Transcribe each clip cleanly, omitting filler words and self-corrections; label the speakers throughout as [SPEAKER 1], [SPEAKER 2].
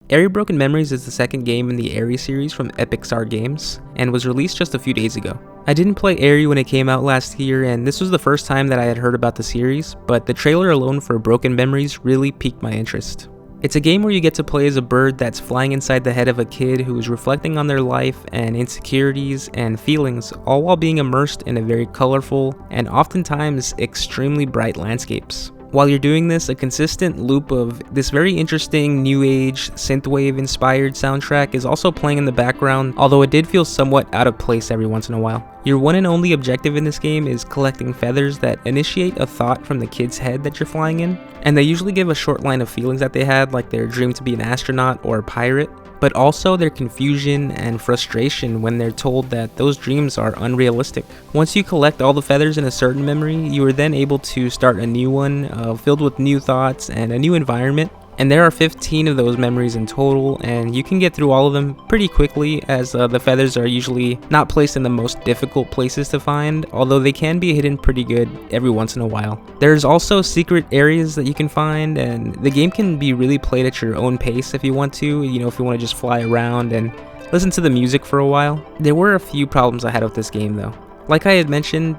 [SPEAKER 1] Aery Broken Memories is the second game in the Aery series from EpiXR Games, and was released just a few days ago. I didn't play Aery when it came out last year, and this was the first time that I had heard about the series, but the trailer alone for Broken Memories really piqued my interest. It's a game where you get to play as a bird that's flying inside the head of a kid who is reflecting on their life and insecurities and feelings, all while being immersed in a very colorful and oftentimes extremely bright landscapes. While you're doing this, a consistent loop of this very interesting new age synthwave inspired soundtrack is also playing in the background, although it did feel somewhat out of place every once in a while. Your one and only objective in this game is collecting feathers that initiate a thought from the kid's head that you're flying in, and they usually give a short line of feelings that they had, like their dream to be an astronaut or a pirate, but also their confusion and frustration when they're told that those dreams are unrealistic. Once you collect all the feathers in a certain memory, you are then able to start a new one filled with new thoughts and a new environment. And there are 15 of those memories in total, and you can get through all of them pretty quickly, as the feathers are usually not placed in the most difficult places to find, although they can be hidden pretty good every once in a while. There's also secret areas that you can find, and the game can be really played at your own pace if you want to, if you want to just fly around and listen to the music for a while. There were a few problems I had with this game though. Like I had mentioned,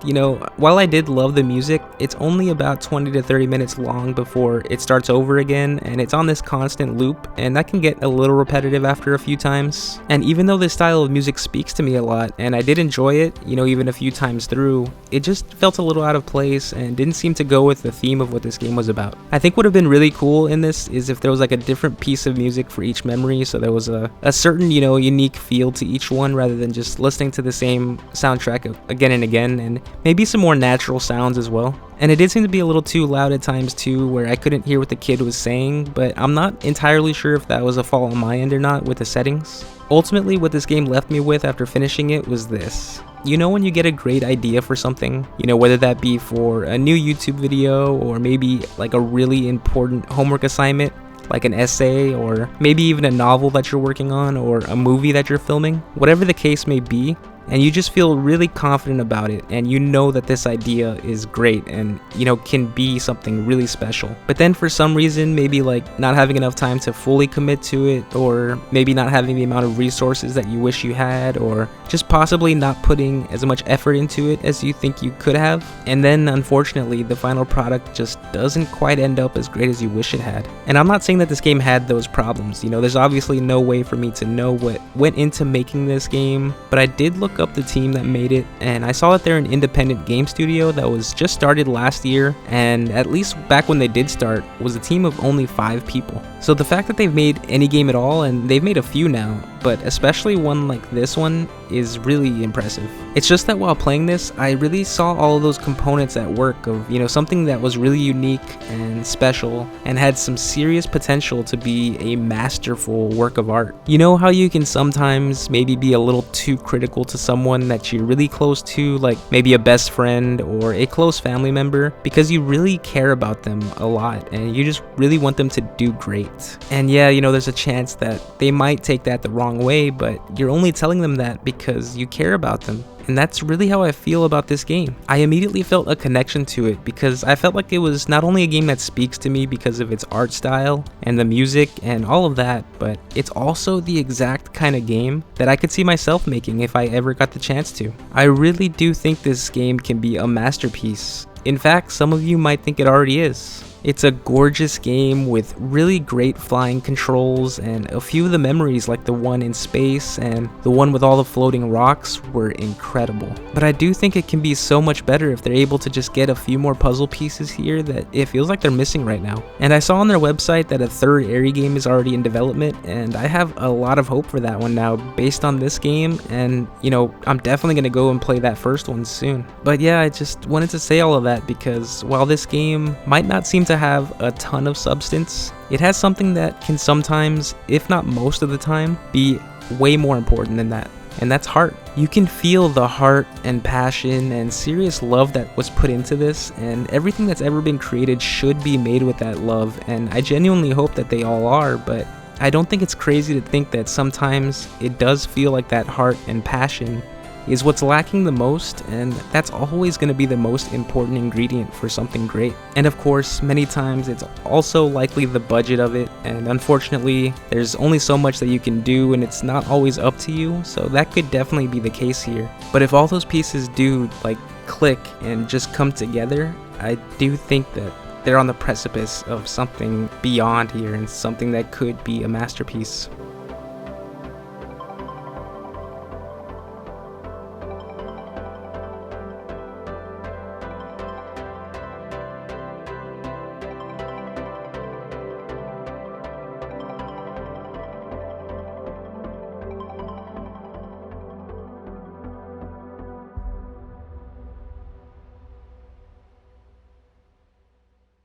[SPEAKER 1] while I did love the music, it's only about 20 to 30 minutes long before it starts over again, and it's on this constant loop, and that can get a little repetitive after a few times. And even though this style of music speaks to me a lot, and I did enjoy it, even a few times through, it just felt a little out of place and didn't seem to go with the theme of what this game was about. I think what would have been really cool in this is if there was like a different piece of music for each memory, so there was a certain, unique feel to each one rather than just listening to the same soundtrack again and again, and maybe some more natural sounds as well. And it did seem to be a little too loud at times too, where I couldn't hear what the kid was saying, but I'm not entirely sure if that was a fault on my end or not with the settings. Ultimately, what this game left me with after finishing it was this. When you get a great idea for something, whether that be for a new YouTube video or maybe like a really important homework assignment, like an essay, or maybe even a novel that you're working on, or a movie that you're filming, whatever the case may be, and you just feel really confident about it, and that this idea is great and can be something really special. But then for some reason, maybe like not having enough time to fully commit to it, or maybe not having the amount of resources that you wish you had, or just possibly not putting as much effort into it as you think you could have, and then unfortunately the final product just doesn't quite end up as great as you wish it had. And I'm not saying that this game had those problems, there's obviously no way for me to know what went into making this game, but I did look up the team that made it, and I saw that they're an independent game studio that was just started last year, and at least back when they did start was a team of only 5 people. So the fact that they've made any game at all, and they've made a few now, but especially one like this one, is really impressive. It's just that while playing this, I really saw all of those components at work of, something that was really unique and special and had some serious potential to be a masterful work of art. How you can sometimes maybe be a little too critical to someone that you're really close to, like maybe a best friend or a close family member, because you really care about them a lot and you just really want them to do great. And yeah, there's a chance that they might take that the wrong way, but you're only telling them that because you care about them. And that's really how I feel about this game. I immediately felt a connection to it because I felt like it was not only a game that speaks to me because of its art style and the music and all of that, but it's also the exact kind of game that I could see myself making if I ever got the chance to. I really do think this game can be a masterpiece. In fact, some of you might think it already is. It's a gorgeous game with really great flying controls, and a few of the memories like the one in space and the one with all the floating rocks were incredible. But I do think it can be so much better if they're able to just get a few more puzzle pieces here that it feels like they're missing right now. And I saw on their website that a third Aery game is already in development, and I have a lot of hope for that one now based on this game, and I'm definitely going to go and play that first one soon. But yeah, I just wanted to say all of that because while this game might not seem to have a ton of substance, it has something that can sometimes, if not most of the time, be way more important than that, and that's heart. You can feel the heart and passion and serious love that was put into this, and everything that's ever been created should be made with that love, and I genuinely hope that they all are, but I don't think it's crazy to think that sometimes it does feel like that heart and passion is what's lacking the most, and that's always going to be the most important ingredient for something great. And of course, many times it's also likely the budget of it, and unfortunately, there's only so much that you can do and it's not always up to you, so that could definitely be the case here. But if all those pieces do like click and just come together, I do think that they're on the precipice of something beyond here and something that could be a masterpiece.